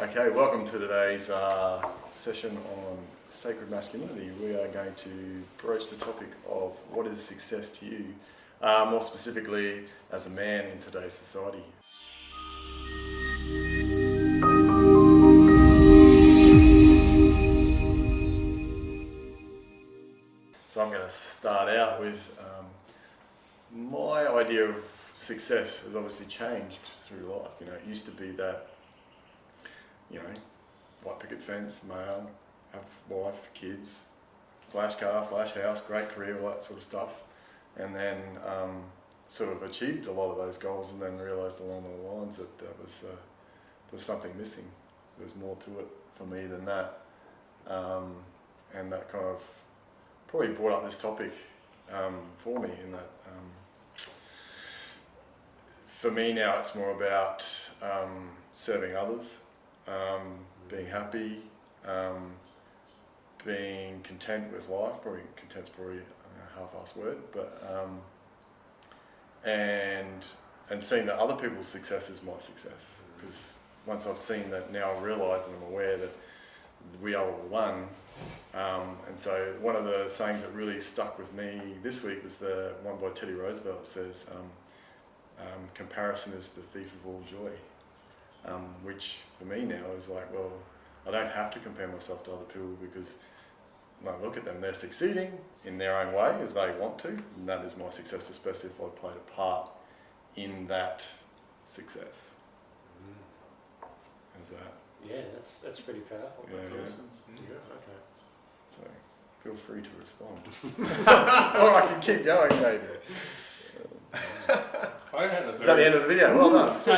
Okay, welcome to today's session on sacred masculinity. We are going to broach the topic of what is success to you, more specifically as a man in today's society. So I'm going to start out with my idea of success has obviously changed through life. You know, it used to be that, you know, white picket fence, male, have wife, kids, flash car, flash house, great career, all that sort of stuff. And then sort of achieved a lot of those goals and then realised along the lines that there was something missing. There was more to it for me than that. And that kind of probably brought up this topic for me in that for me now it's more about serving others, being happy, being content with life. Probably content's probably a half-assed word, but and seeing that other people's success is my success. Because once I've seen that, now I realise and I'm aware that we are all one. And so one of the sayings that really stuck with me this week was the one by Teddy Roosevelt that says, comparison is the thief of all joy. Which for me now is like, well, I don't have to compare myself to other people because when I look at them, they're succeeding in their own way as they want to, and that is my success, especially if I played a part in that success. How's that? Yeah, that's pretty powerful. Yeah, That's yeah. awesome. Yeah, okay. So feel free to respond. Or I can keep going, maybe. I had a Is that the end of the video? Well done. Let's go.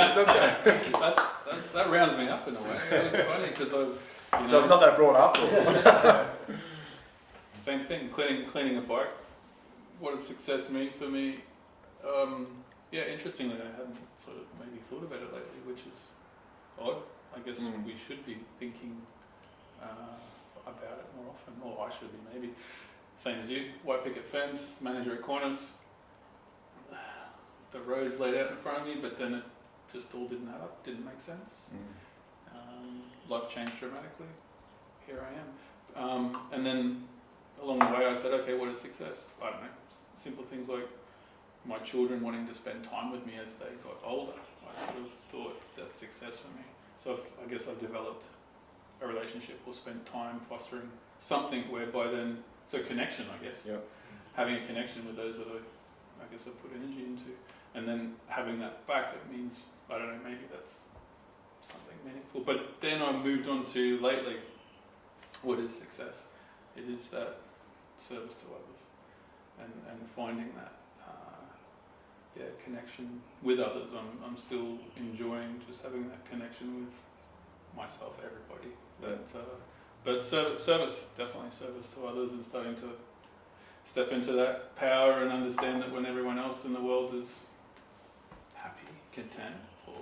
that rounds me up in a way. It was funny because So it's not that broad after all. Same thing, cleaning a bike. What does success mean for me? Yeah, interestingly, I hadn't sort of maybe thought about it lately, which is odd. I guess we should be thinking about it more often, or I should be maybe. Same as you, white picket fence, manager at corners. The road's laid out in front of me, but then it just all didn't add up, didn't make sense. Life changed dramatically. Here I am. And then along the way I said, okay, what is success? I don't know, simple things like my children wanting to spend time with me as they got older. I sort of thought that's success for me. So I guess I've developed a relationship or spent time fostering something whereby then, so connection, I guess. Yep. Having a connection with those that I guess I put energy into. And then having that back, it means, I don't know, maybe that's something meaningful. But then I moved on to lately, what is success? It is that service to others and finding that connection with others. I'm still enjoying just having that connection with myself, everybody. But service, definitely service to others, and starting to step into that power and understand that when everyone else in the world is happy, content, or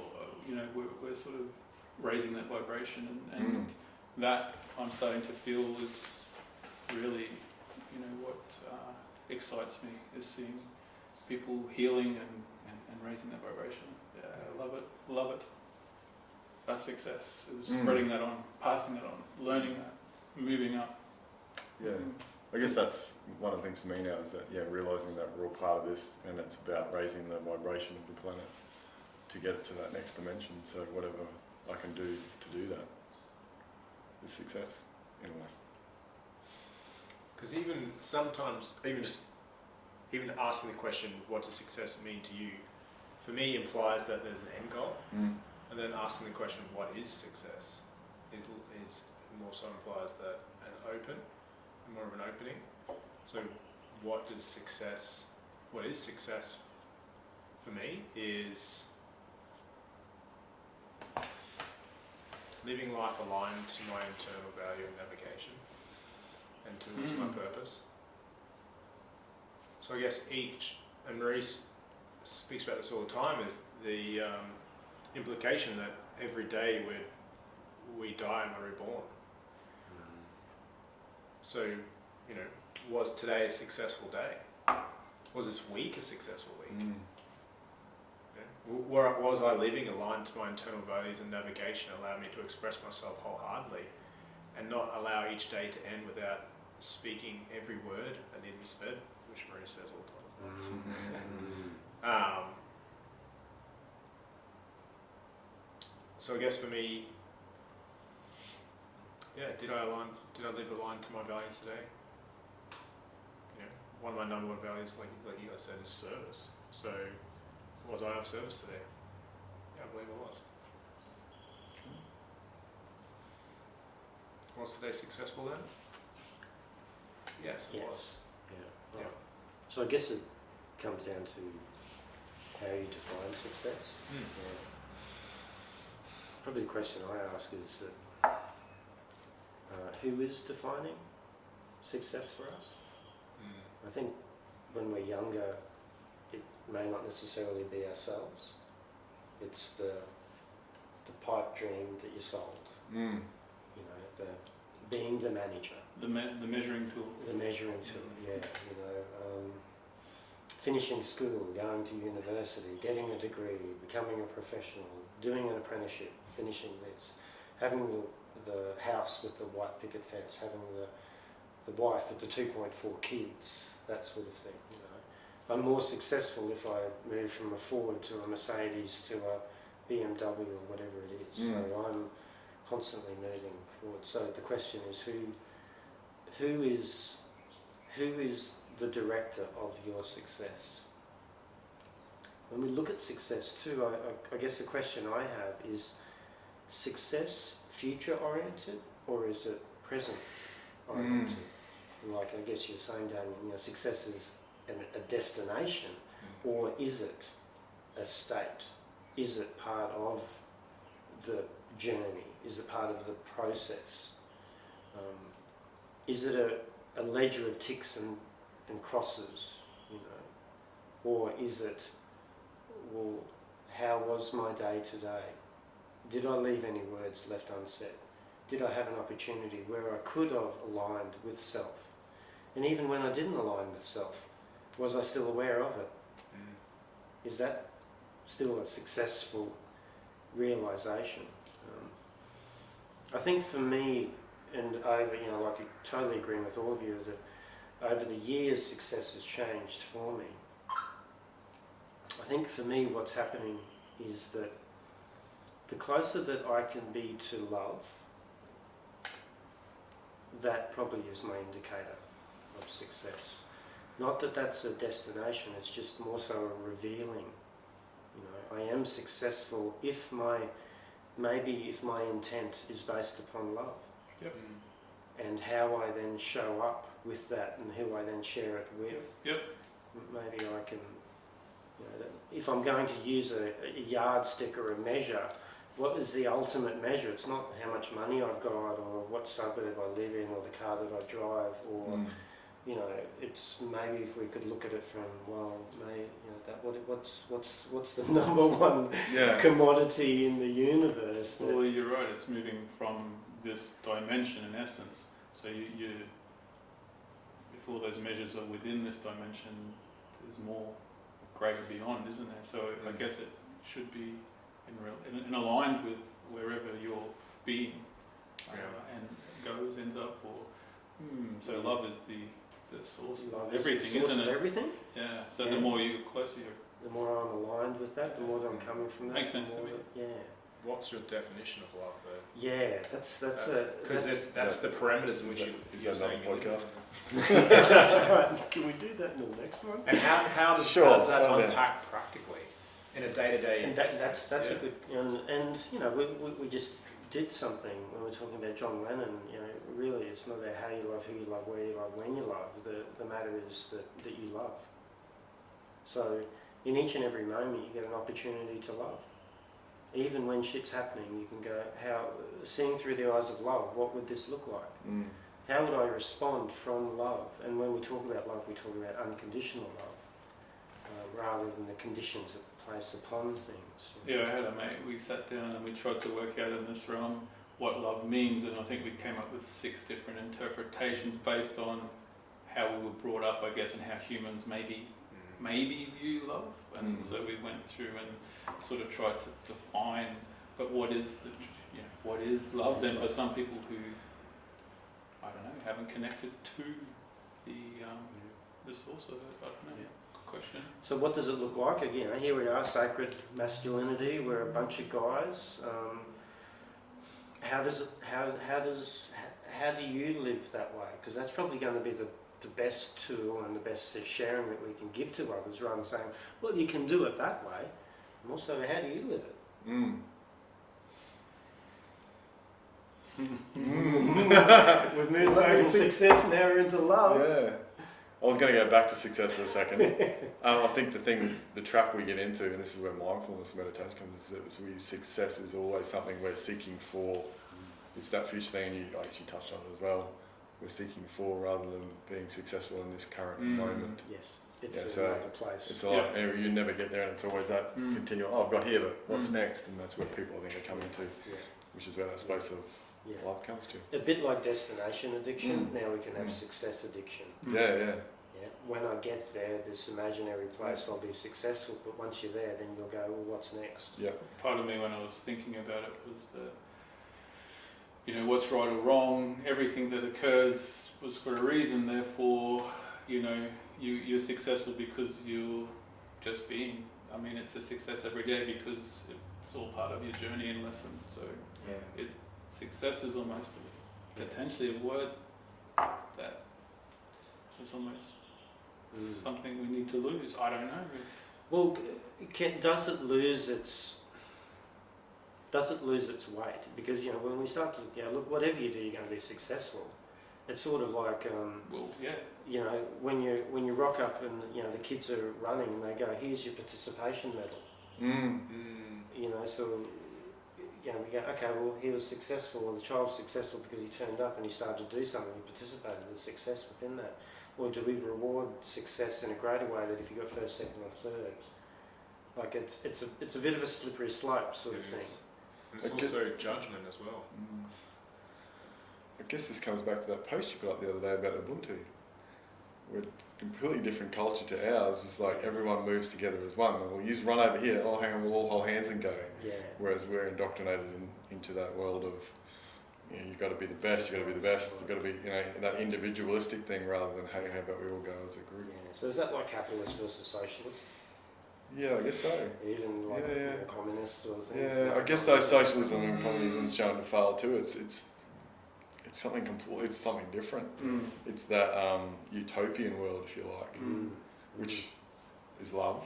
we're sort of raising that vibration, and that I'm starting to feel is really, what excites me is seeing people healing and raising that vibration. Yeah, I love it. That's success, is spreading that on, passing it on, learning that, moving up. Yeah. I guess that's one of the things for me now is that, realising that we're all part of this, and it's about raising the vibration of the planet to get it to that next dimension. So whatever I can do to do that is success, in a way. Because even sometimes, even asking the question, what does success mean to you, for me implies that there's an end goal. And then asking the question, what is success, is more so implies that more of an opening. So what is success for me is living life aligned to my internal value and navigation and towards my purpose. So I guess and Maurice speaks about this all the time, is the implication that every day we die and we're reborn. So, was today a successful day? Was this week a successful week? Was I living aligned to my internal values and navigation allowed me to express myself wholeheartedly and not allow each day to end without speaking every word that needed to be said, which Maria says all the time. So I guess for me, did I live aligned to my values today? One of my number one values, like you guys said, is service. So was I of service today? Yeah, I believe I was. Was today successful then? Yes, it was. Yeah. Right. So I guess it comes down to how you define success. Yeah. Probably the question I ask is that who is defining success for us? I think when we're younger, it may not necessarily be ourselves. It's the pipe dream that you sold. Being the manager. The measuring tool. The measuring tool, yeah. Finishing school, going to university, getting a degree, becoming a professional, doing an apprenticeship, finishing this, having the house with the white picket fence, having the wife with the 2.4 kids, that sort of thing. I'm more successful if I move from a Ford to a Mercedes to a BMW or whatever it is. So I'm constantly moving forward. So the question is who is the director of your success? When we look at success too, I guess the question I have is success future oriented or is it present oriented? Like I guess you're saying, Damien, success is a destination, or is it a state? Is it part of the journey? Is it part of the process? Is it a ledger of ticks and crosses, or is it, well, how was my day today? Did I leave any words left unsaid? Did I have an opportunity where I could have aligned with self? And even when I didn't align with self, was I still aware of it? Is that still a successful realisation? I think for me, and over, like I totally agree with all of you, is that over the years success has changed for me. I think for me what's happening is that the closer that I can be to love, that probably is my indicator of success. Not that that's a destination, it's just more so a revealing. I am successful if my intent is based upon love. Yep. And how I then show up with that and who I then share it with. Yep. Maybe I can, if I'm going to use a yardstick or a measure, what is the ultimate measure? It's not how much money I've got or what suburb I live in or the car that I drive or, it's maybe if we could look at it from, what's the number one commodity in the universe? Well, you're right, it's moving from this dimension in essence. So you if all those measures are within this dimension, there's more greater beyond, isn't there? So I guess it should be in aligned with wherever your being and goes, ends up, or so love is the source of everything, isn't it? Everything? Yeah. So the more you're closer, the more I'm aligned with that, the more that I'm coming from that. Makes sense to me. Yeah. What's your definition of love, though? Yeah, that's that's the parameters in which you're saying. Podcast. That's right. Can we do that in the next one? And how does that unpack practically in a day-to-day? And that's a good. And we just did something when we're talking about John Lennon. Really, it's not about how you love, who you love, where you love, when you love. The matter is that you love. So in each and every moment, you get an opportunity to love. Even when shit's happening, you can go, seeing through the eyes of love, what would this look like? How would I respond from love? And when we talk about love, we talk about unconditional love, rather than the conditions that place upon things. Yeah, I had a mate, we sat down and we tried to work out in this realm what love means, and I think we came up with 6 different interpretations based on how we were brought up, I guess, and how humans maybe maybe view love, and so we went through and sort of tried to define, but what is what is love then for some people who, I don't know, haven't connected to the source of it. I don't know. Good question. So what does it look like? Again, here we are, sacred masculinity. We're a bunch of guys. How do you live that way? Because that's probably going to be the best tool and the best sharing that we can give to others, rather than saying, well, you can do it that way. And also, how do you live it? We've moved away from success, now we're into love. Yeah. I was going to go back to success for a second. I think the trap we get into, and this is where mindfulness meditation comes, is that success is always something we're seeking for. It's that future thing, and you actually touched on it as well. We're seeking for rather than being successful in this current moment. Yes, it's another place. It's like you never get there, and it's always that continual. Oh, I've got here, but what's next? And that's where people I think are coming to, which is where that space of life comes to. A bit like destination addiction. Now we can have success addiction. Yeah. When I get there, this imaginary place, I'll be successful. But once you're there, then you'll go, well, what's next? Yeah. Part of me, when I was thinking about it, was that, what's right or wrong, everything that occurs was for a reason. Therefore, you're successful because you're just being. I mean, it's a success every day because it's all part of your journey and lesson. So, success is almost potentially a word that is almost something we need to lose. I don't know. Does it lose its weight? Because when we start to look, whatever you do, you're going to be successful. It's sort of like when you rock up and the kids are running and they go, here's your participation medal. So we go, okay, well, he was successful, or the child was successful because he turned up and he started to do something, he participated, there's success within that. Or do we reward success in a greater way that if you got first, second or third? Like it's a bit of a slippery slope sort of thing. And it's also judgment as well. I guess this comes back to that post you put up the other day about Ubuntu. We're a completely different culture to ours. It's like everyone moves together as one. Well, you just run over here, oh hang on, we'll all hold hands and go. Yeah. Whereas we're indoctrinated into that world of you've got to be the best, you've got to be the best, you've got to be, that individualistic thing rather than, hey, how about we all go as a group? Yeah. So is that like capitalist versus socialist? Yeah, I guess so. Even like communist sort of thing? Yeah, I guess those socialism and communism's shown to fail too. It's something it's something different. It's that utopian world, if you like, which is love,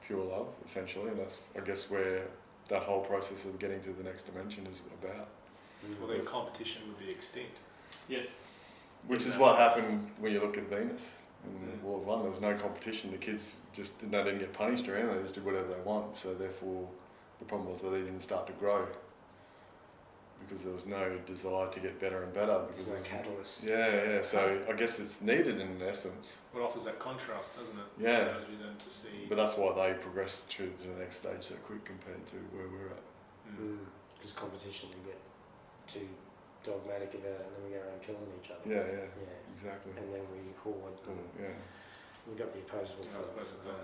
pure love, essentially, and that's, I guess, where that whole process of getting to the next dimension is about. Well, then competition would be extinct. Yes. Which is what happened when you look at Venus in World 1. There was no competition. The kids they didn't get punished or anything. They just did whatever they want. So therefore, the problem was that they didn't start to grow because there was no desire to get better and better. Because there's no catalyst. Yeah. So I guess it's needed in essence. It offers that contrast, doesn't it? Yeah. It allows you then to see. But that's why they progressed through to the next stage so quick compared to where we're at. Because competition, we get too dogmatic about it, and then we go around killing each other. Yeah, exactly. And then we hoard. We got the opposable thumb.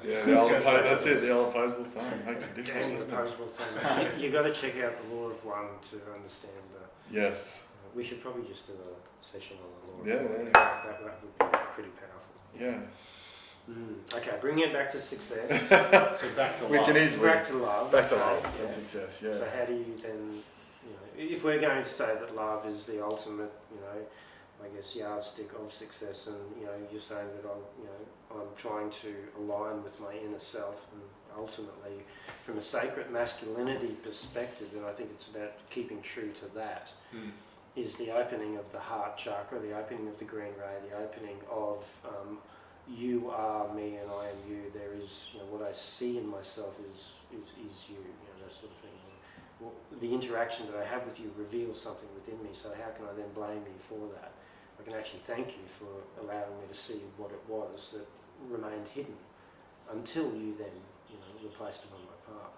Yeah, that's it. The opposable thumb makes a difference. And the opposable thumb. You got to check out the law of one to understand that. Yes. We should probably just do a session on the law. Yeah. That would be pretty powerful. Yeah. Okay, bringing it back to success. So back to love. We can easily back to love. Back to love and success. Yeah. So how do you then, if we're going to say that love is the ultimate, I guess yardstick of success, and you're saying that I'm trying to align with my inner self, and ultimately, from a sacred masculinity perspective, and I think it's about keeping true to that, is the opening of the heart chakra, the opening of the green ray, the opening of you are me and I am you. There is, what I see in myself is you, that sort of thing. Well, the interaction that I have with you reveals something within me, so how can I then blame you for that? I can actually thank you for allowing me to see what it was that remained hidden until you then, replaced it on my path.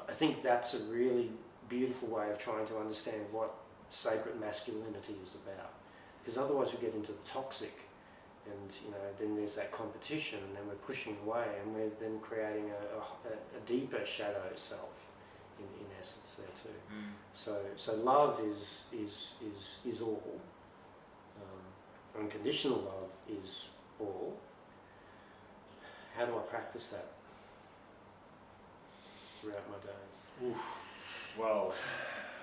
I think that's a really beautiful way of trying to understand what sacred masculinity is about. Because otherwise we get into the toxic And then there's that competition, and then we're pushing away, and we're then creating a deeper shadow self, in essence there too. So love is all. Unconditional love is all. How do I practice that throughout my days? Well,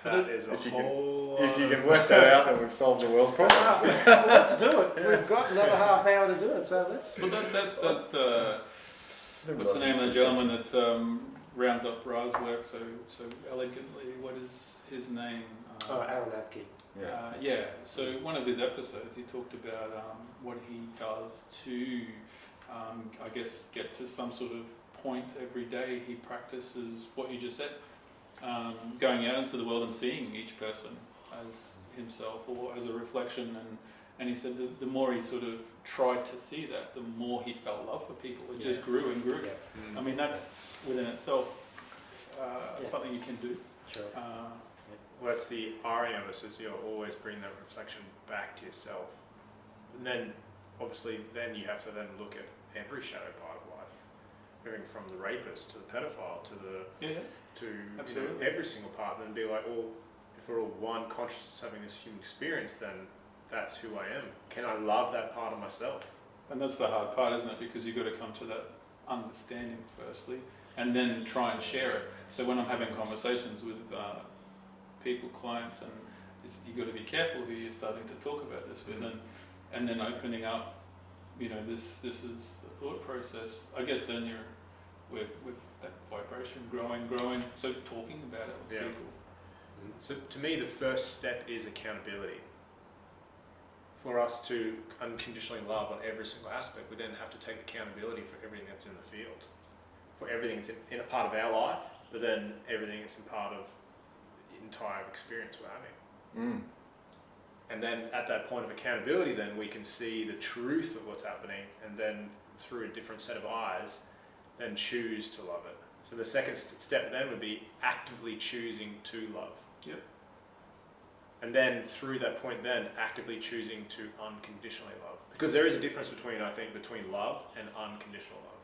that is a if you whole. If you can work that out, then we've solved the world's problems. Well, let's do it. We've got another half hour to do it, so let's. Well, what's the name of the gentleman that rounds up Ra's work so elegantly? What is his name? Aaron Apke. Yeah. So one of his episodes, he talked about what he does to, I guess, get to some sort of point every day. He practices what you just said, going out into the world and seeing each person as himself or as a reflection. And he said that the more he sort of tried to see that, the more he felt love for people. It just grew and grew. Yeah. I mean, that's within itself something you can do. Sure. Well, that's the irony of this, is you'll always bring that reflection back to yourself. And then, obviously, then you have to then look at every shadow part of life. Everything from the rapist to the pedophile to every single part, and then be like, well, if we're all one conscious having this human experience, then that's who I am. Can I love that part of myself? And that's the hard part, isn't it? Because you've got to come to that understanding firstly, and then try and share it. So when I'm having conversations with people, clients, and you've got to be careful who you're starting to talk about this with, and then opening up, this is the thought process. I guess then with that vibration growing, so talking about it with people. So to me, the first step is accountability. For us to unconditionally love on every single aspect, we then have to take accountability for everything that's in the field, for everything that's in a part of our life, but then everything that's in part of the entire experience we're having. And then at that point of accountability, then we can see the truth of what's happening, and then through a different set of eyes, then choose to love it. So the second step then would be actively choosing to love. Yep. And then through that point then, actively choosing to unconditionally love. Because there is a difference between love and unconditional love.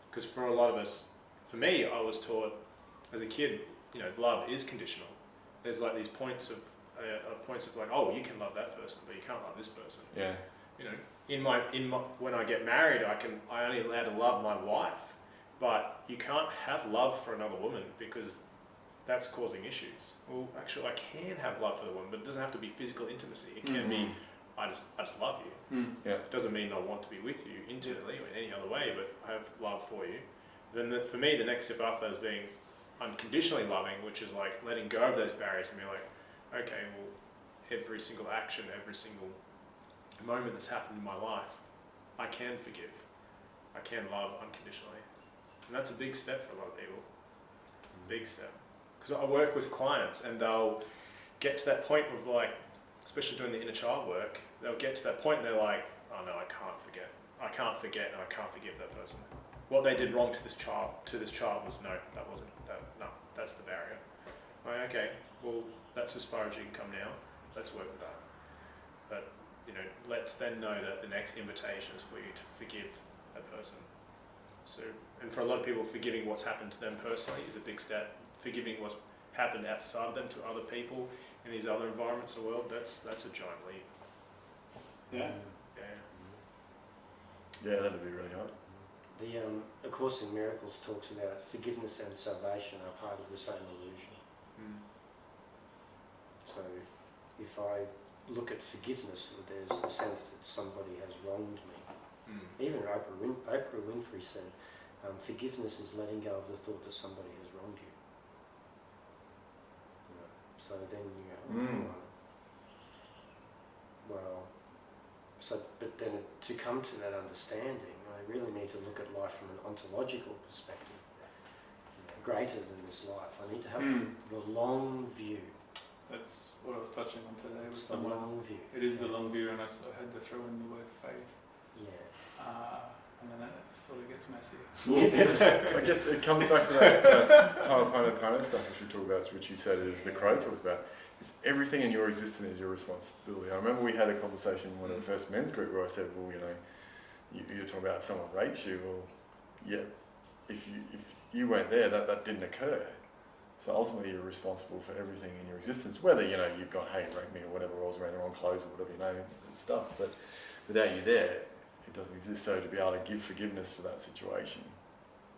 Because for a lot of us, for me, I was taught as a kid, love is conditional. There's like these points of like, oh, you can love that person, but you can't love this person. Yeah. When I get married, I only allowed to love my wife, but you can't have love for another woman because that's causing issues. Well, actually, I can have love for the woman, but it doesn't have to be physical intimacy. It can be, I just love you. Yeah. It doesn't mean I want to be with you intimately or in any other way, but I have love for you. Then for me, the next step after that is being unconditionally loving, which is like letting go of those barriers and be like, okay, well, every single action, every single moment that's happened in my life, I can forgive. I can love unconditionally. And that's a big step for a lot of people. Big step. Because I work with clients and they'll get to that point of like, especially doing the inner child work, they'll get to that point and they're like, oh no, I can't forget. I can't forget and I can't forgive that person. What they did wrong to this child was no, that's the barrier. Like, okay, well, that's as far as you can come now. Let's work with that. But, let's then know that the next invitation is for you to forgive that person. So, and for a lot of people, forgiving what's happened to them personally is a big step. Forgiving what's happened outside them to other people in these other environments of the world, that's a giant leap. Yeah. Yeah, that'd be really hard. The A Course in Miracles talks about forgiveness and salvation are part of the same illusion. So if I look at forgiveness, there's the sense that somebody has wronged me. Even Oprah Winfrey said, forgiveness is letting go of the thought that somebody has wronged you. So then you go, but then to come to that understanding, I really need to look at life from an ontological perspective, greater than this life. I need to have the long view. That's what I was touching on today. It's the long view. It is the long view, and I had to throw in the word faith. Yeah. And then that sort of gets messy. I guess it comes back to that Ho'oponopono stuff which we talk about, which you said is the Crow talks about. everything in your existence is your responsibility. I remember we had a conversation in one of the first men's group where I said, well, you know, you're talking about someone rapes you. Well, yeah, if you weren't there, that didn't occur. So ultimately, you're responsible for everything in your existence. Whether you know you've gone, hey, rape me or whatever, or I was wearing the wrong clothes or whatever, you know, and stuff. But without you there, it doesn't exist. So to be able to give forgiveness for that situation,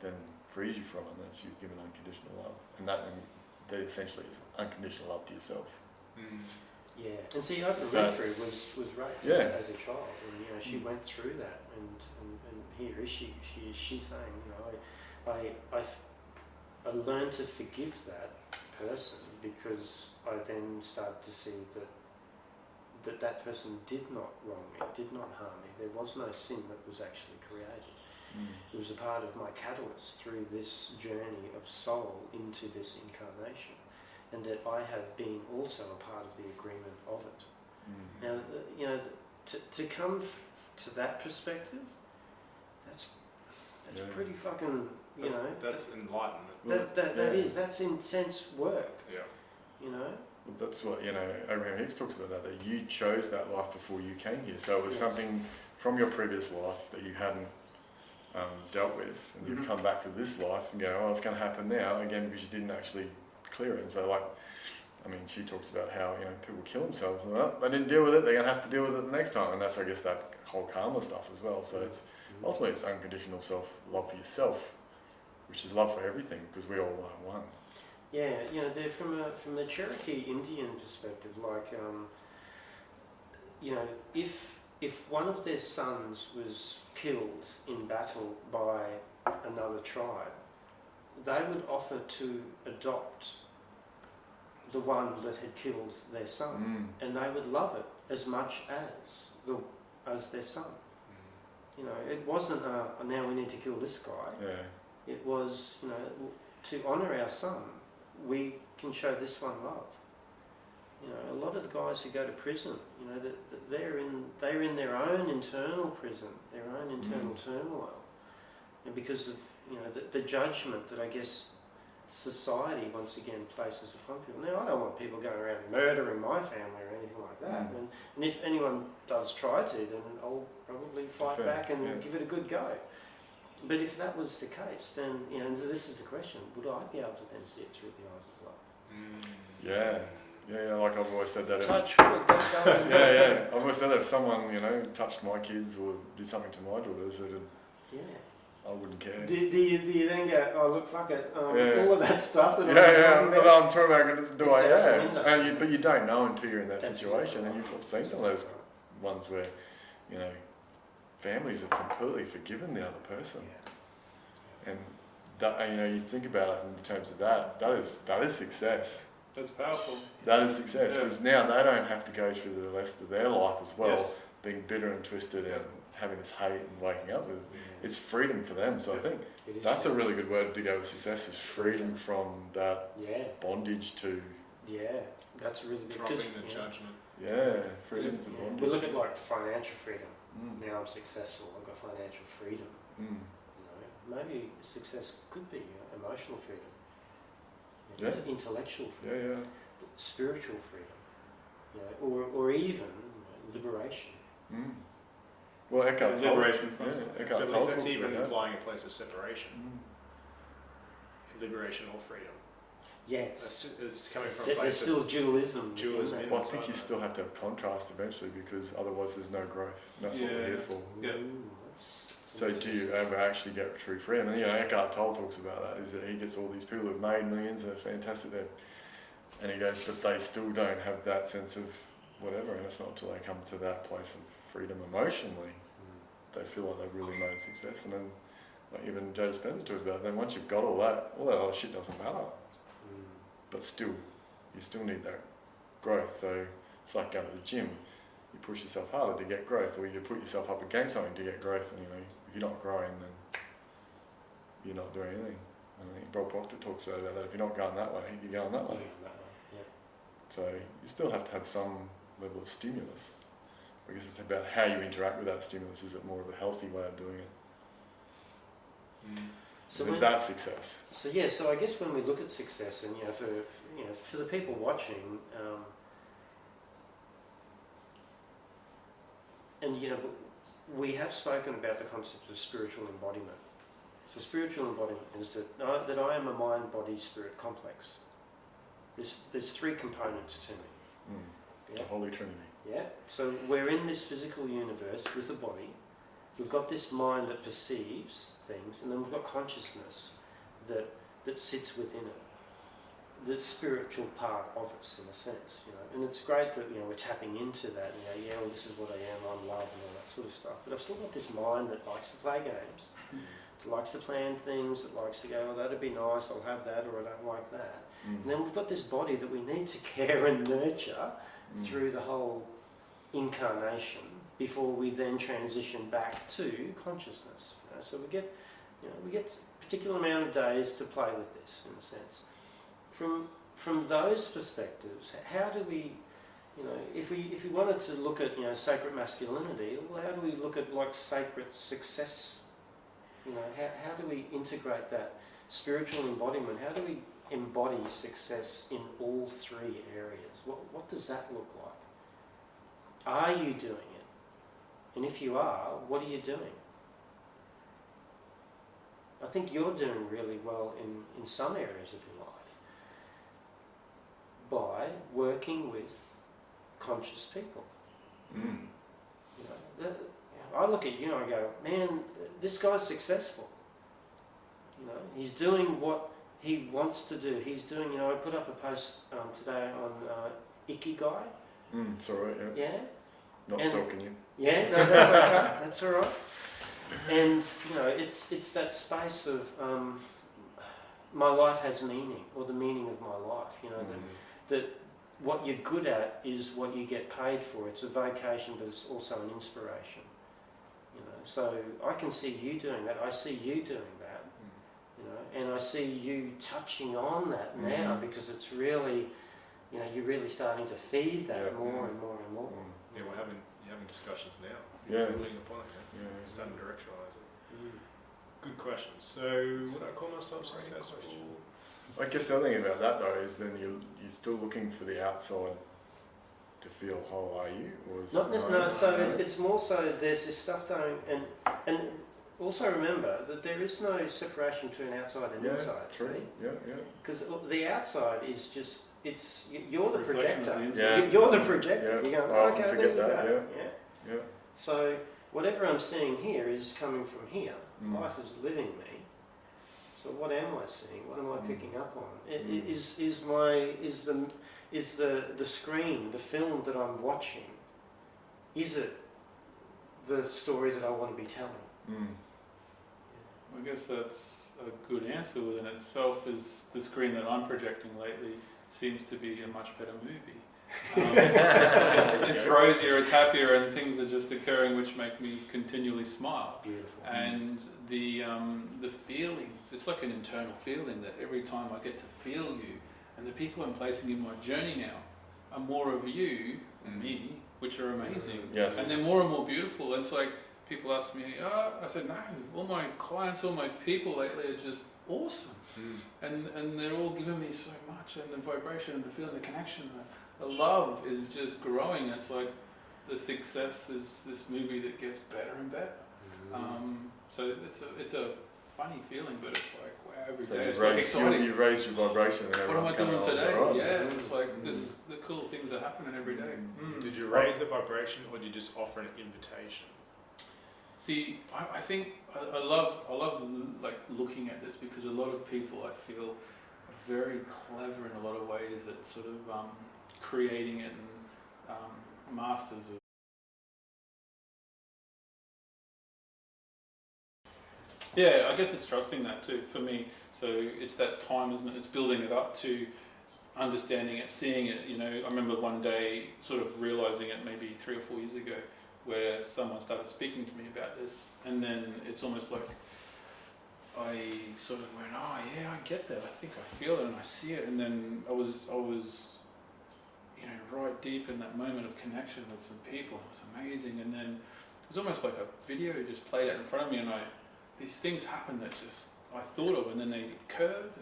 then frees you from it. And that's you've given unconditional love, and that essentially is unconditional love to yourself. Yeah, and see, Oprah Winfrey was raped as a child, and you know she went through that, and here is she's saying, you know, I learned to forgive that person because I then started to see that person did not wrong me, did not harm me. There was no sin that was actually created. It was a part of my catalyst through this journey of soul into this incarnation, and that I have been also a part of the agreement of it. Now, you know, to come to that perspective, that's pretty fucking, you know. That's enlightenment. That's intense work. Yeah. You know. Well, that's what, you know, Abraham Hicks talks about, that you chose that life before you came here. So it was something from your previous life that you hadn't dealt with, and you've come back to this life and go, oh, it's going to happen now again because you didn't actually clear it. And so, like, I mean, she talks about how, you know, people kill themselves and they didn't deal with it, they're going to have to deal with it the next time. And that's, I guess, that whole karma stuff as well. So it's ultimately it's unconditional self-love for yourself, which is love for everything, because we all are one. Yeah, you know, they're from the Cherokee Indian perspective, like, you know, if one of their sons was killed in battle by another tribe, they would offer to adopt the one that had killed their son, and they would love it as much as their son. You know, it wasn't now we need to kill this guy. Yeah. It was, you know, to honour our son, we can show this one love. You know, a lot of the guys who go to prison, you know, they're in their own internal prison, their own internal turmoil, and because of, you know, the judgment that I guess society once again places upon people. Now, I don't want people going around murdering my family or anything like that, and if anyone does try to, then I'll probably fight back and give it a good go. But if that was the case, then, you know, this is the question: would I be able to then see it through the eyes of love? Yeah, like I've always said that. Touch wood, that's going. I've always said that if someone, you know, touched my kids or did something to my daughters, I wouldn't care. Do you then go, oh look, fuck it, all of that stuff that I'm talking about, but you don't know until you're in that situation, and you've seen some of those ones where, you know, families have completely forgiven the other person, and that, you know, you think about it in terms of that is success. That's powerful. That is success, because now they don't have to go through the rest of their life as well, being bitter and twisted and having this hate and waking up with. It's freedom for them. So I think that's a really good word to go with success, is freedom from that bondage to... Yeah, that's really good. Dropping the judgment. Yeah, freedom to bondage. We look at like financial freedom. Now I'm successful, I've got financial freedom. You know, maybe success could be emotional freedom. Intellectual freedom, spiritual freedom, you know, or even liberation. Well, Eckhart Tolle, liberation from Eckhart Tolle that's even about implying a place of separation. Liberation or freedom. Yes, it's coming from. There's still dualism. Well, I think you still have to have contrast eventually, because otherwise there's no growth. And that's what we're here for. So do you ever actually get true freedom? And, you know, Eckhart Tolle talks about that, is that he gets all these people who've made millions, they're fantastic, and he goes, but they still don't have that sense of whatever, and it's not until they come to that place of freedom emotionally, they feel like they've really made success. And then, like even Joe Dispenza talks about, then once you've got all that other shit doesn't matter. But still, you still need that growth. So it's like going to the gym. You push yourself harder to get growth, or you put yourself up against something to get growth, and, you know, if you're not growing, then you're not doing anything. And I think Bob Proctor talks about that, if you're not going that way, you're going that way. So you still have to have some level of stimulus. I guess it's about how you interact with that stimulus. Is it more of a healthy way of doing it? So is that success? So yeah, so I guess when we look at success, and for the people watching, we have spoken about the concept of spiritual embodiment. So spiritual embodiment is that I am a mind, body, spirit complex. There's three components to me. Yeah? The Holy Trinity. Yeah. So we're in this physical universe with a body. We've got this mind that perceives things, and then we've got consciousness that sits within it. The spiritual part of us, in a sense, and it's great that we're tapping into that. Well, this is what I am. I'm love and all that sort of stuff. But I've still got this mind that likes to play games, that likes to plan things, that likes to go, oh, that'd be nice. I'll have that, or I don't like that. And then we've got this body that we need to care and nurture through the whole incarnation before we then transition back to consciousness. So we get a particular amount of days to play with this, in a sense. From those perspectives, how do we, if we wanted to look at sacred masculinity, well, how do we look at like sacred success? How do we integrate that spiritual embodiment? How do we embody success in all three areas? What does that look like? Are you doing it? And if you are, what are you doing? I think you're doing really well in some areas of your life by working with conscious people. I look at you and I go, man, this guy's successful. He's doing what he wants to do. He's doing, I put up a post today on Ikigai. It's all right, yeah. Yeah. Not stalking you. Yeah, no, that's okay. That's all right. And it's that space of my life has meaning, or the meaning of my life. That what you're good at is what you get paid for. It's a vocation, but it's also an inspiration. So I can see you doing that. I see you doing that. And I see you touching on that now because it's really, you're really starting to feed that more and more and more. Yeah, you're having discussions now. Yeah. You're building upon it. Yeah. You're starting to directionalise it. Good question. So would I call myself successful? I guess the other thing about that though is then you're still looking for the outside to feel whole, are you? Or is it's more so there's this stuff going, and also remember that there is no separation between outside and inside. True. See? Yeah. Because the outside is just you're the projector. Yeah. You're the projector. Yeah. You go, okay, there you go. Yeah. So whatever I'm seeing here is coming from here. Life is living me. So what am I seeing? What am I picking up on? Is the screen, the film that I'm watching, is it the story that I want to be telling? I guess that's a good answer within itself. Is the screen that I'm projecting lately seems to be a much better movie. It's rosier, it's happier, and things are just occurring which make me continually smile. Beautiful. And the feelings, it's like an internal feeling that every time I get to feel you, and the people I'm placing in my journey now are more of you and me, which are amazing. Yes. And they're more and more beautiful. And it's like people ask me, I said, no, all my clients, all my people lately are just awesome. And they're all giving me so much, and the vibration and the feeling, the connection, the love is just growing. It's like the success is this movie that gets better and better. So it's a funny feeling, but it's like, wow, every day it's like exciting. You've raised your vibration. And what am I doing today? Right. Yeah, it's like the cool things are happening every day. Did you raise the vibration, or did you just offer an invitation? See, I think I love like looking at this, because a lot of people I feel are very clever in a lot of ways at sort of creating it and masters of. Yeah, I guess it's trusting that too for me. So it's that time, isn't it? It's building it up to understanding it, seeing it. I remember one day sort of realizing it maybe 3 or 4 years ago, where someone started speaking to me about this, and then it's almost like I sort of went, oh yeah, I get that. I think I feel it and I see it, and then I was right deep in that moment of connection with some people. It was amazing, and then it was almost like a video just played out in front of me, and these things happen that just I thought of, and then they get curved,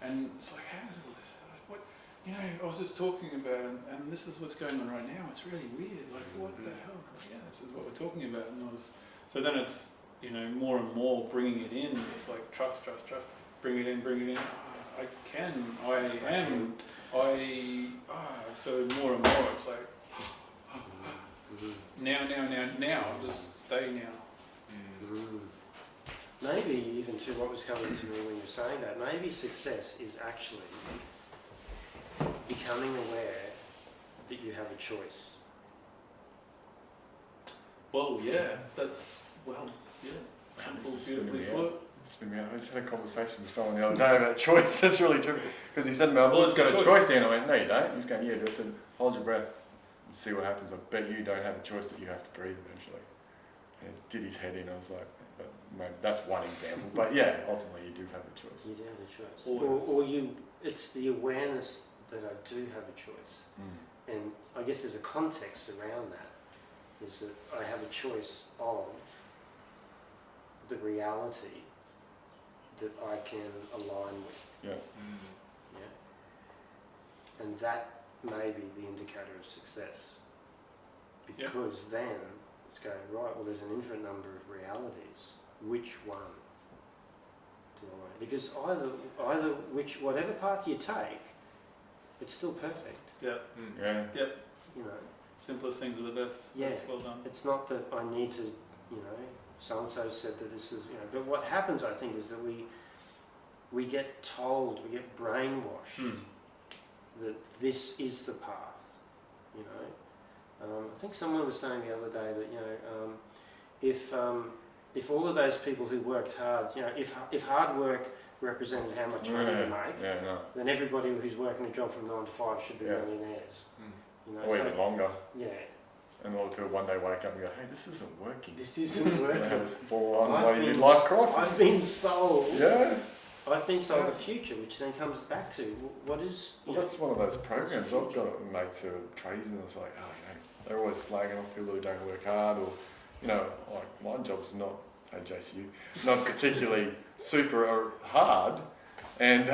and it's like, how does all this? What, you know, I was just talking about, and this is what's going on right now. It's really weird. Like, what the hell? Yeah, this is what we're talking about. And so then it's, you know, more and more bringing it in. It's like trust. Bring it in. I can. I am. So more and more, it's like now. Just stay now. Maybe even to what was coming to me when you were saying that, maybe success is actually becoming aware that you have a choice. Well, yeah, that's, yeah. This is Beautifully spinning me out. put. I just had a conversation with someone the other day about choice. That's really true. Because he said, "I've always got a choice here." And I went, "No, you don't." He's going, "Yeah." I said, "Hold your breath and see what happens. I bet you don't have a choice that you have to breathe eventually." And it did his head in. I was like, "But maybe that's one example." But yeah, ultimately you do have a choice. You do have a choice. Or it's the awareness that I do have a choice. And I guess there's a context around that. Is that I have a choice of the reality that I can align with. Yeah. Yeah. And that may be the indicator of success. Because then it's going, right, well, there's an infinite number of realities. Which one do I want? Because either whatever path you take, it's still perfect. Yeah. Yeah. Yep. You know. Simplest things are the best. Yeah. That's well done. It's not that I need to, you know, so and so said that this is, you know. But what happens, I think, is that we get told, we get brainwashed that this is the path. You know, I think someone was saying the other day that, you know, if all of those people who worked hard, you know, if hard work represented how much money they make, then everybody who's working a job from 9 to 5 should be millionaires. You know, or even longer. Yeah. And all to one day wake up and go, "Hey, this isn't working." This isn't working. They have this full-on midlife crisis. I've been sold. Yeah. I've been sold a future, which then comes back to what is. Well, that's one of those programs. I've got mates who are tradies, and it's like, oh, you know, they're always slagging off people who don't work hard, or, you know, like my job's not, hey JCU, not particularly super hard, and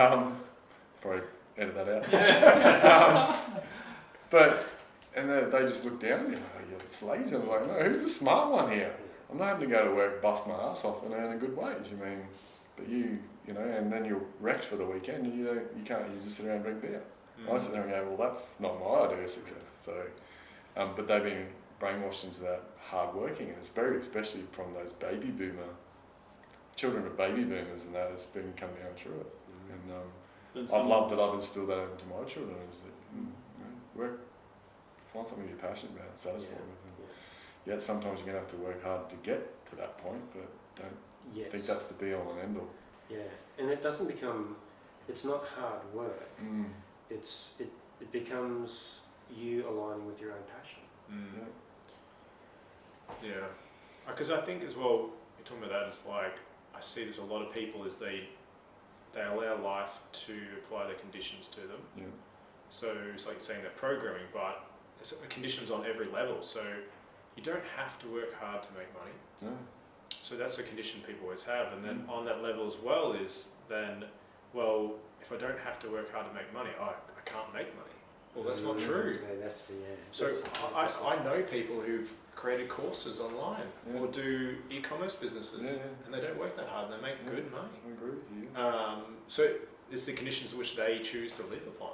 probably edit that out. And they just look down, you know, you're lazy. I was like, no, who's the smart one here? I'm not having to go to work, bust my ass off, and earn a good wage. I mean, but you know, and then you're wrecked for the weekend, and you just sit around and drink beer. I sit there and go, well, that's not my idea of success. So, but they've been brainwashed into that hard working, and it's very, especially from those baby boomer children of baby boomers, and that has been coming down through it. And I've loved that I've instilled that into my children. Is that, you know, work, find something you're passionate about and satisfied with. And yet sometimes you're going to have to work hard to get to that point, but don't think that's the be all and end all. Yeah, and it doesn't become, it's not hard work. It becomes you aligning with your own passion. Yeah, because I think as well, you're talking about that, it's like, I see this a lot of people is they allow life to apply the conditions to them. Yeah. So it's like saying that programming, but it's conditions on every level. So you don't have to work hard to make money. No. So that's a condition people always have. And then on that level as well is then, well, if I don't have to work hard to make money, I can't make money. Well, that's not true. No, that's the So I know people who've created courses online or do e-commerce businesses and they don't work that hard and they make good money. I agree with you. So it's the conditions in which they choose to live upon.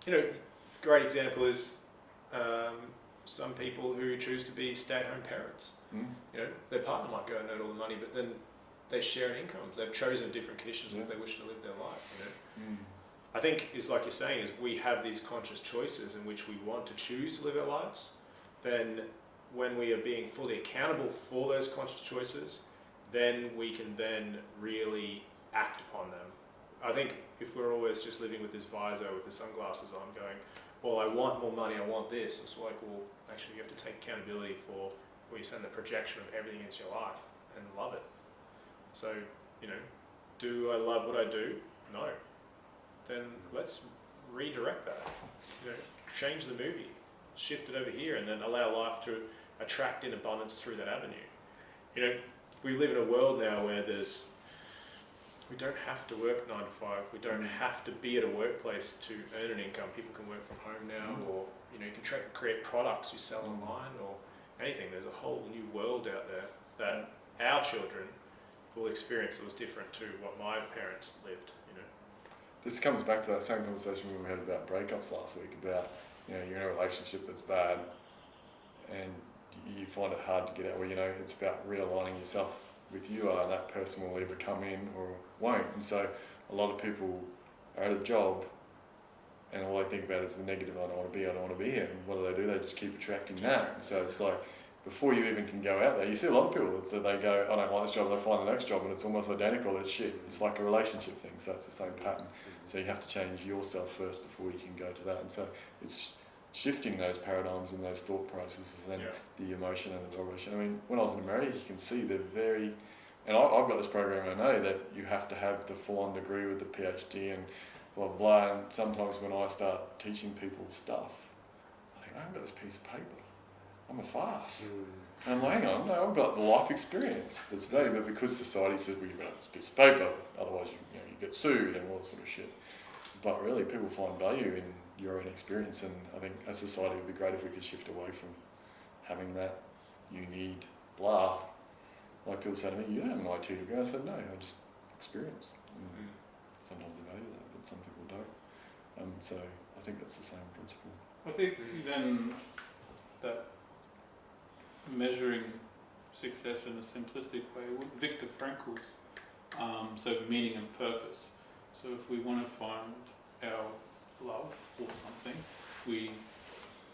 You know, great example is some people who choose to be stay-at-home parents. You know, their partner might go and earn all the money, but then they share an income. They've chosen different conditions if they wish to live their life. You know. I think is like you're saying is we have these conscious choices in which we want to choose to live our lives. Then when we are being fully accountable for those conscious choices, then we can then really act upon them. I think if we're always just living with this visor, with the sunglasses on, going, well, I want more money, I want this, it's like, well, actually you have to take accountability for where you send the projection of everything into your life and love it. So, you know, do I love what I do? No. Then let's redirect that. You know, change the movie, shift it over here, and then allow life to attract in abundance through that avenue. You know, we live in a world now where we don't have to work 9 to 5. We don't have to be at a workplace to earn an income. People can work from home now, or you know, you can create products you sell online, or anything. There's a whole new world out there that our children will experience that was different to what my parents lived. You know, this comes back to that same conversation we had about breakups last week. About, you know, you're in a relationship that's bad, and you find it hard to get out. Well, you know, it's about realigning yourself with you are, and that person will either come in or won't. And so a lot of people are at a job and all they think about is the negative, I don't want to be here. And what do? They just keep attracting that. And so it's like, before you even can go out there, you see a lot of people that they go, I don't like this job, and they find the next job and it's almost identical. It's shit. It's like a relationship thing, so it's the same pattern. So you have to change yourself first before you can go to that. And so it's shifting those paradigms and those thought processes and the emotion and the vibration. I mean, when I was in America, you can see they're very, and I've got this program, I know that you have to have the full-on degree with the PhD and blah, blah, blah. And sometimes when I start teaching people stuff, I think, I haven't got this piece of paper. I'm a farce. And I'm like, hang on, no, I've got the life experience that's valuable, but because society says, well, you've got this piece of paper, otherwise you get sued and all that sort of shit. But really, people find value in your own experience, and I think as a society it would be great if we could shift away from having that you need blah. Like people say to me, you don't have an IT degree. I said, no, I just experience. Sometimes I value that, but some people don't. So I think that's the same principle. I think then that measuring success in a simplistic way, Viktor Frankl's, so meaning and purpose. So if we want to find our love or something, we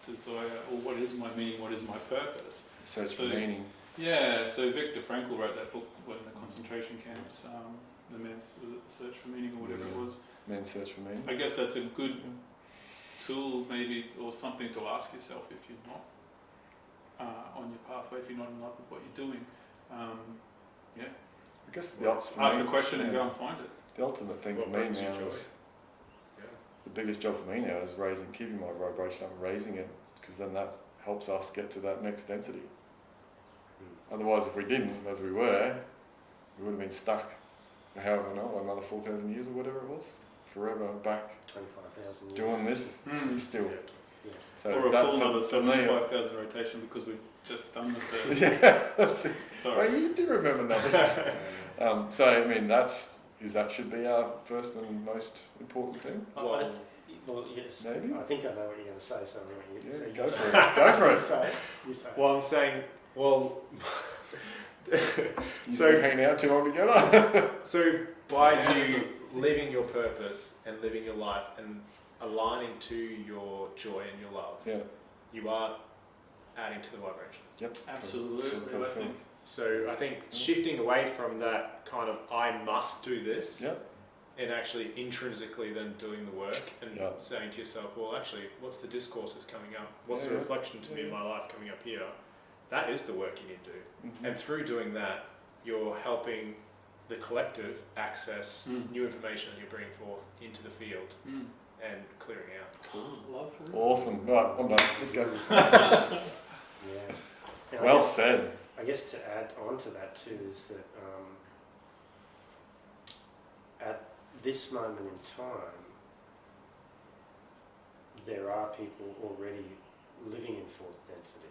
desire, or what is my meaning, what is my purpose? Search for meaning. Yeah, so Viktor Frankl wrote that book when the concentration camps, the men's, was it Search for Meaning or whatever it was? Men's Search for Meaning. I guess that's a good tool maybe, or something to ask yourself if you're not on your pathway, if you're not in love with what you're doing. I guess ask the question and go and find it. The ultimate thing for me now is, the biggest job for me now is keeping my vibration up and raising it, because then that helps us get to that next density. Otherwise, if we didn't, as we were, we would have been stuck, however, another 4,000 years or whatever it was, forever back 25,000 years. doing this still. Yeah. So or a full another 75,000 rotation because we've just done the third. Yeah, that's it. Sorry. Well, you do remember numbers. So, I mean, that should be our first and most important thing. Well, yes. Maybe. I think I know what you're going to say. So go for it. Go for it. You say. Well, I'm saying, So hanging out too long together. So by you living your purpose and living your life and aligning to your joy and your love, you are adding to the vibration. Yep. Absolutely, I think. So I think shifting away from that kind of I must do this, and actually intrinsically then doing the work and saying to yourself, well, actually, what's the discourses coming up? What's the reflection to me in my life coming up here? That is the work you need to do. And through doing that, you're helping the collective access new information that you're bringing forth into the field and clearing out. Cool. Lovely. Awesome. Right, I'm done. Let's go. And well said. I guess to add on to that too is that at this moment in time, there are people already living in fourth density.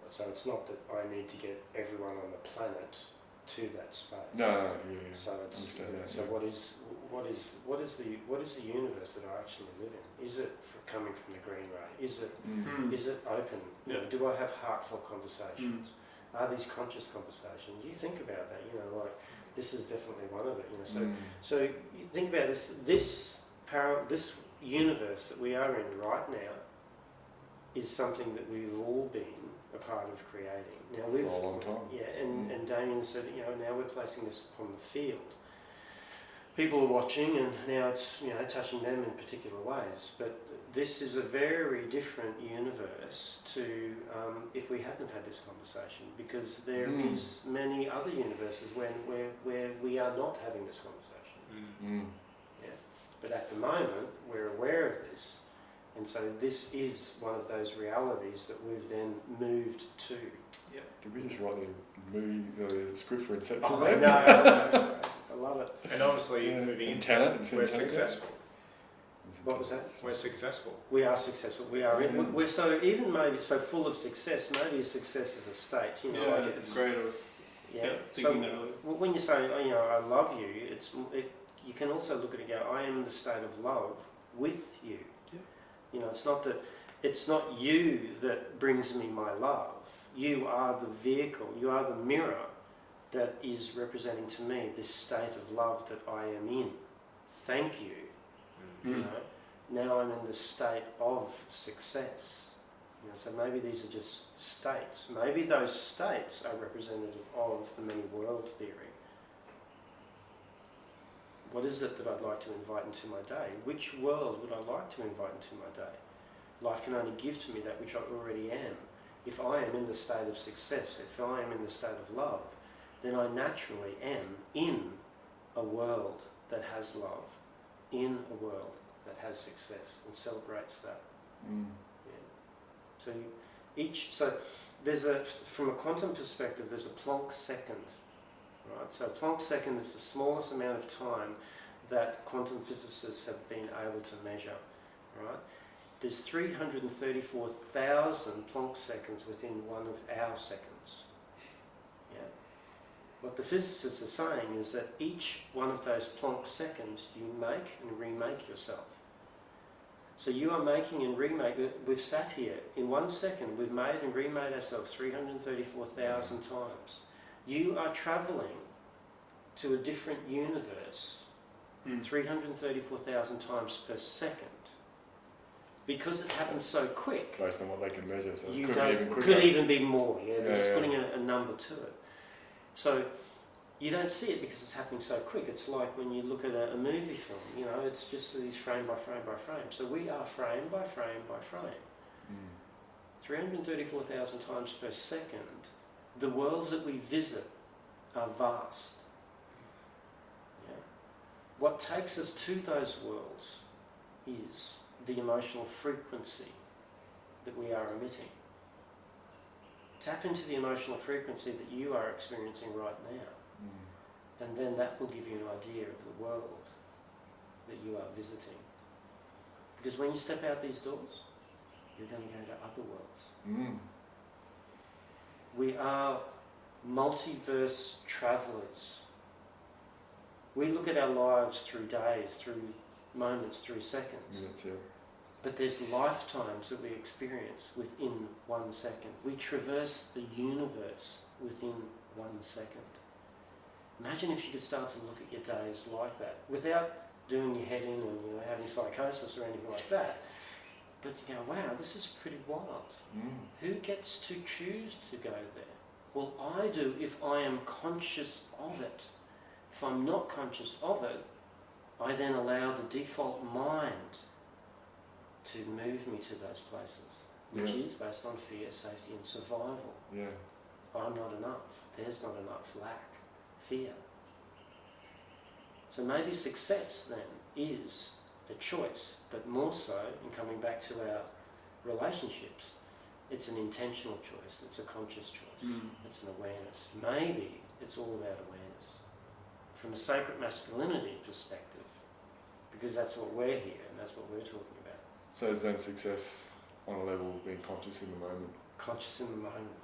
So it's not that I need to get everyone on the planet to that space. No. So it's so what is the universe that I actually live in? Is it coming from the green ray? Is it open? You know, do I have heartfelt conversations? Are these conscious conversations? You think about that. You know, like this is definitely one of it. You know, so you think about this universe that we are in right now is something that we've all been a part of creating. Now we've for a long time. And Damien said, you know, now we're placing this upon the field. People are watching, and now it's touching them in particular ways. But this is a very different universe to if we hadn't had this conversation, because there is many other universes where we are not having this conversation. Yeah. But at the moment, we're aware of this, And so this is one of those realities that we've then moved to. Did we just write the script for Inception? Oh, I know. I love it. And obviously, moving into Tenet, we're successful. What was that? We're successful. We are successful. We are. We're so even maybe so full of success. Maybe success is a state. You know, like it's great. I was thinking that earlier. When you say, oh, you know, I love you, you can also look at it and go, I am in the state of love with you. Yeah. You know, it's not you that brings me my love. You are the vehicle. You are the mirror that is representing to me this state of love that I am in. Thank you. You know, now I'm in the state of success. You know, so maybe these are just states. Maybe those states are representative of the many world theory. What is it that I'd like to invite into my day? Which world would I like to invite into my day? Life can only give to me that which I already am. If I am in the state of success, if I am in the state of love, then I naturally am in a world that has love, in a world that has success and celebrates that. Yeah. So there's from a quantum perspective, there's a Planck second, right? So a Planck second is the smallest amount of time that quantum physicists have been able to measure, right? There's 334,000 Planck seconds within one of our seconds. Yeah. What the physicists are saying is that each one of those Planck seconds you make and remake yourself. So you are making and remaking. We've sat here in 1 second. We've made and remade ourselves 334,000 times. You are travelling to a different universe 334,000 times per second. Because it happens so quick. Based on what they can measure, so You it don't, could even be more. Yeah, they're just putting a number to it. So you don't see it because it's happening so quick. It's like when you look at a movie film. You know, it's just these frame by frame by frame. So we are frame by frame by frame. 334,000 times per second. The worlds that we visit are vast. Yeah. What takes us to those worlds is the emotional frequency that we are emitting. Tap into the emotional frequency that you are experiencing right now, and then that will give you an idea of the world that you are visiting. Because when you step out these doors, you're going to go to other worlds. We are multiverse travellers. We look at our lives through days, through moments, through seconds. But there's lifetimes that we experience within 1 second. We traverse the universe within 1 second. Imagine if you could start to look at your days like that, without doing your head in and having psychosis or anything like that. But you go, wow, this is pretty wild. Who gets to choose to go there? Well, I do if I am conscious of it. If I'm not conscious of it, I then allow the default mind to move me to those places, which is based on fear, safety and survival. I'm not enough. There's not enough. Lack. Fear. So maybe success then is a choice, but more so, in coming back to our relationships, it's an intentional choice, it's a conscious choice, it's an awareness. Maybe it's all about awareness. From a sacred masculinity perspective, because that's what we're here and that's what we're talking about. So is then success on a level of being conscious in the moment? Conscious in the moment.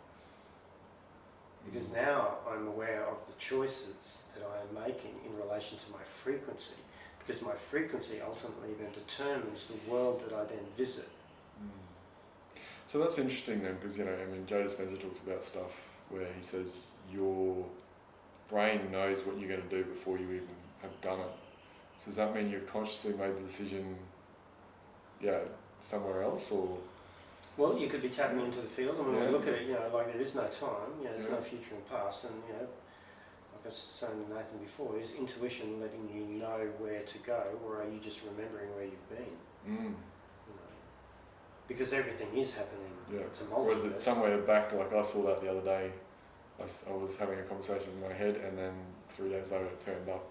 Because now I'm aware of the choices that I am making in relation to my frequency, because my frequency ultimately then determines the world that I then visit. So that's interesting then, because Joe Dispenza talks about stuff where he says your brain knows what you're going to do before you even have done it. So does that mean you've consciously made the decision, somewhere else, or? Well, you could be tapping into the field, and when we look at it, like there is no time, there's no future and past, and like I was saying to Nathan before, is intuition letting you know where to go, or are you just remembering where you've been? Because everything is happening. It's a multiverse. Or is it somewhere back? Like I saw that the other day. I was having a conversation in my head, and then 3 days later it turned up.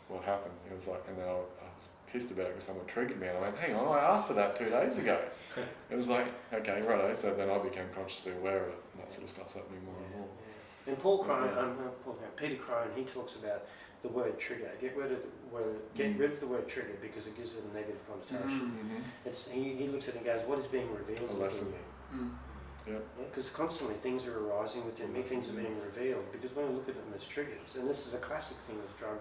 What happened? It was like, and then I was pissed about it because someone triggered me, and I went, hang on, I asked for that 2 days ago. It was like, okay, righto. So then I became consciously aware of it, and that sort of stuff's happening more and more. Yeah. And Peter Crone, he talks about the word trigger. Get rid of the word trigger because it gives it a negative connotation. He looks at it and goes, what is being revealed within you? Because constantly things are arising within me, things are being revealed. Because when we look at them as triggers, and this is a classic thing with drug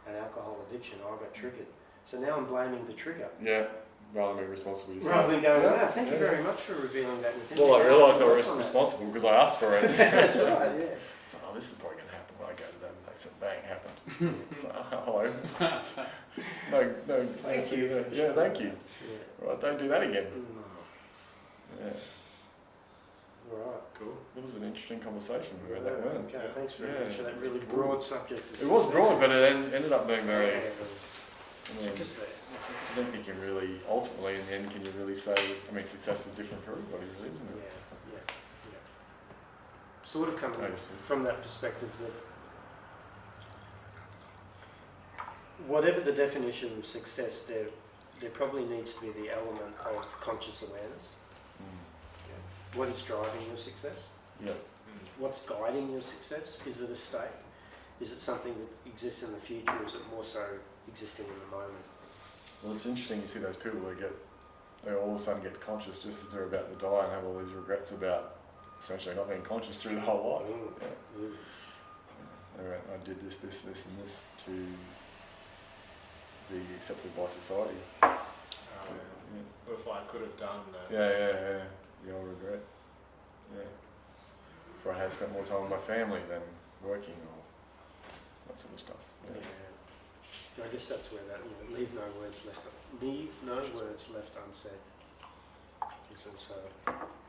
and alcohol addiction, I got triggered. So now I'm blaming the trigger. Yeah, rather than being responsible yourself. Rather than going, wow, thank you very much for revealing that within me. Well, I realised I was responsible because I asked for it. That's right, yeah. So, this is probably going to happen when I go to them. They said, bang, happened. So, hello. No, Thank you. Yeah, thank you. Yeah. Right, don't do that again. No. Yeah. All right. Cool. It was an interesting conversation we had that went. Okay, thanks very much for that really broad subject. It was broad, but it ended up being very... Yeah, it was. Took us there. I don't think you can really, ultimately, in the end, can you really say, I mean, success is different for everybody, really, isn't it? Yeah. Sort of coming from that perspective that whatever the definition of success, there probably needs to be the element of conscious awareness. What is driving your success? Yeah. What's guiding your success? Is it a state? Is it something that exists in the future, or is it more so existing in the moment? Well, it's interesting, you see those people that they all of a sudden get conscious just as they're about to die and have all these regrets about essentially not being conscious through the whole life. They went, I did this, and this to be accepted by society. Or if I could have done that. Yeah. The old regret. Yeah. If I had spent more time with my family than working or that sort of stuff. Yeah. I guess that's where that leave no words left unsaid is also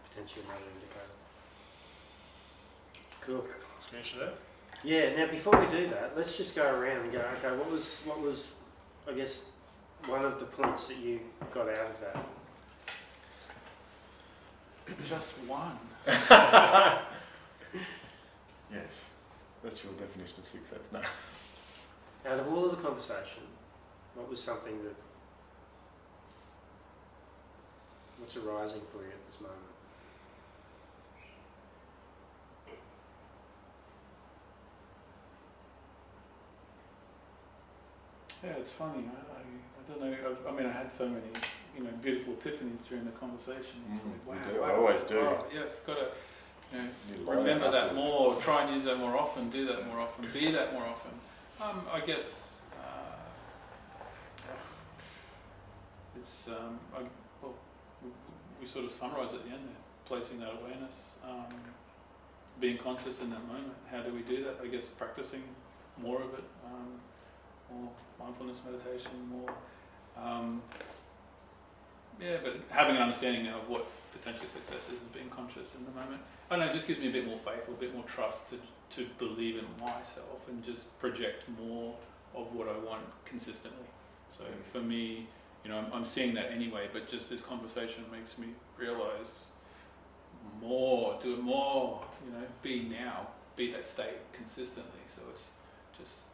potentially another indicator. Cool. Let's finish there. Yeah. Now before we do that, let's just go around and go. Okay, what was I guess one of the points that you got out of that? Just one. Yes, that's your definition of success. No. Out of all of the conversation, what was something what's arising for you at this moment? Yeah, it's funny. I don't know. I mean, I had so many, beautiful epiphanies during the conversation. It's like, wow, I always do. Oh, yes, got to, remember that more. Try and use that more often. Do that more often. Be that more often. I guess it's we sort of summarise at the end there, placing that awareness, being conscious in that moment. How do we do that? I guess practicing more of it, more mindfulness meditation, more. But having an understanding of what potentially success is being conscious in the moment. I don't know, it just gives me a bit more faith, a bit more trust to believe in myself and just project more of what I want consistently. So for me, I'm seeing that anyway, but just this conversation makes me realise more, do it more, be now, be that state consistently. So it's just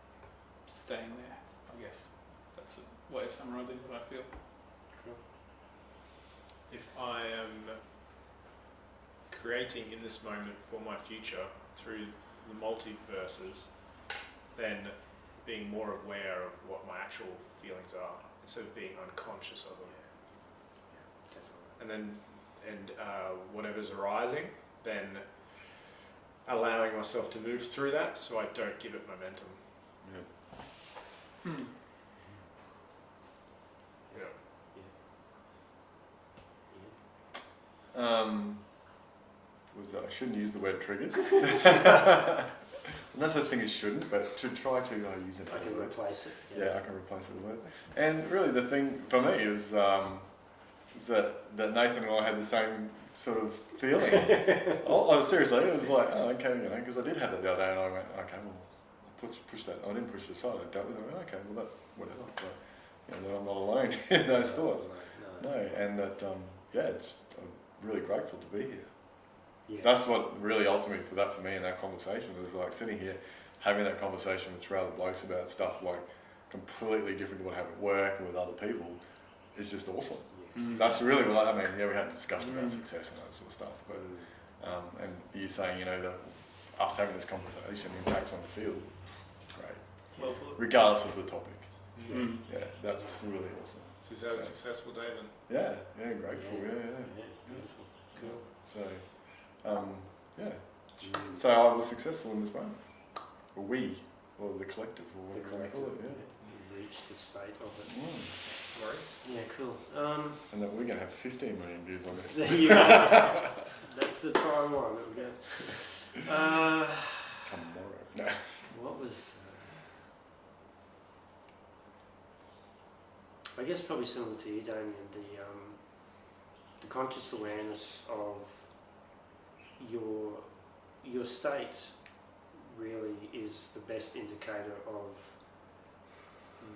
staying there, I guess. That's a way of summarising what I feel. Cool. If I am creating in this moment for my future through the multiverses, then being more aware of what my actual feelings are instead of being unconscious of them. Yeah, definitely. And whatever's arising, then allowing myself to move through that so I don't give it momentum. Yeah. Was that I shouldn't use the word triggered. No such thing as shouldn't, but to try to use it. I can replace it. Yeah, I can replace it with it. And really the thing for me is that Nathan and I had the same sort of feeling. Seriously, it was like, oh, okay, because I did have that the other day and I went, okay, well, push that. I didn't push it aside, I dealt with it. I went, okay, well, that's whatever. But, then I'm not alone in those thoughts. No, and that, I'm really grateful to be here. Yeah. That's what really ultimately for me in that conversation was like sitting here having that conversation with 3 other blokes about stuff like completely different to what I have at work or with other people, is just awesome. Yeah. That's really what I mean. Yeah, we had a discussion about success and that sort of stuff, but and you saying, you know, that us having this conversation impacts on the field, great, Well put. regardless of the topic. Mm-hmm. Yeah, that's really awesome. So is that a successful day then? Yeah, grateful. Yeah. Beautiful. Cool. So, yeah. So I was successful in this moment, or we, or the collective, or The whatever you collective, call it. you reach the state of it. Yeah. Maurice? Yeah, cool. And that we're going to have 15 million views on this. There you go. That's the timeline that we're going. Tomorrow. No. What was I guess probably similar to you, Damien, the conscious awareness of your state really is the best indicator of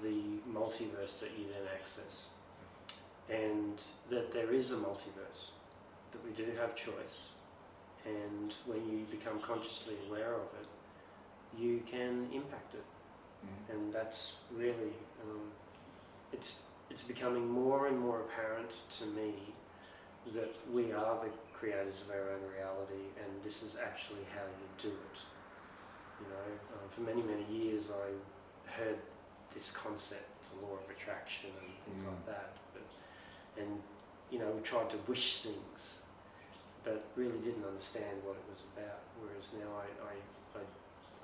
the multiverse that you then access, and that there is a multiverse, that we do have choice, and when you become consciously aware of it, you can impact it. And that's really it's becoming more and more apparent to me that we are the creators of our own reality, and this is actually how you do it. You know, for many years I heard this concept, the law of attraction and things like that, and you know, we tried to wish things, but really didn't understand what it was about. Whereas now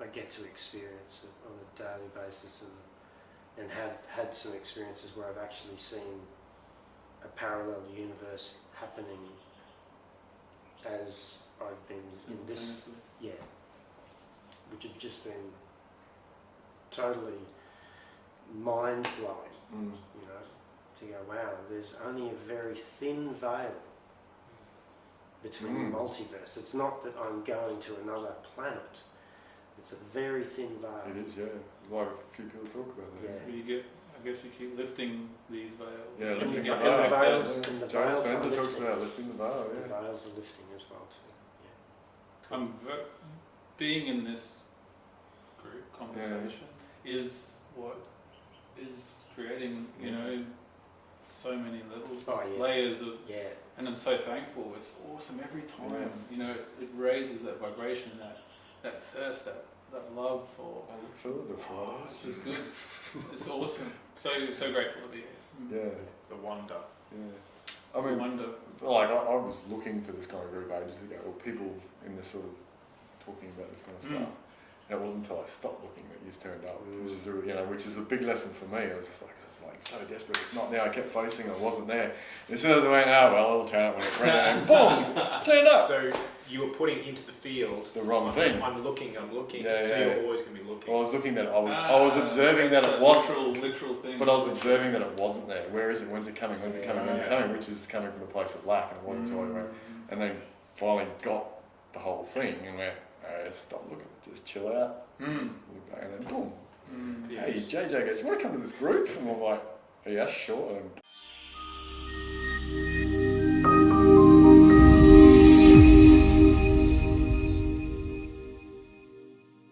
I get to experience it on a daily basis, and have had some experiences where I've actually seen a parallel universe happening as I've been in this, which have just been totally mind-blowing, you know, to go, wow, there's only a very thin veil between the multiverse. It's not that I'm going to another planet. It's a very thin veil. It is, yeah. Like a few people talk about that. Yeah. You get, I guess you keep lifting these veils. Yeah, And lifting you the get veils. access. And the John veils are Spencer talks lifting. about lifting the veil, The yeah. veils are lifting as well too. Yeah. Being in this group conversation is what is creating, you know, so many levels, layers of, and I'm so thankful. It's awesome every time, you know, it raises that vibration, that thirst, that love for. I look forward to Fridays. This is good. It's awesome. So grateful to be here. Yeah. The wonder. Yeah. I mean, wonder. like I was looking for this kind of group ages ago, or people in this sort of talking about this kind of stuff. And it wasn't until I stopped looking that you just turned up, which is a big lesson for me. I was just like so desperate. It's not there. I kept focusing. I wasn't there. And as soon as I went, it'll turn up when it's ready, and boom, turned up. So you were putting into the field the wrong thing. I'm looking. Yeah, so you're always going to be looking. Well, I was looking that I was observing that it was literal thing. but I was observing that it wasn't there. Where is it? When's it coming? When's it coming? When's it coming? Which is coming from a place of lack, and it wasn't until I went, and then finally got the whole thing and went, stop looking, just chill out. Look back, and then boom. Hey, JJ goes, you want to come to this group? And I'm like, yeah, sure. And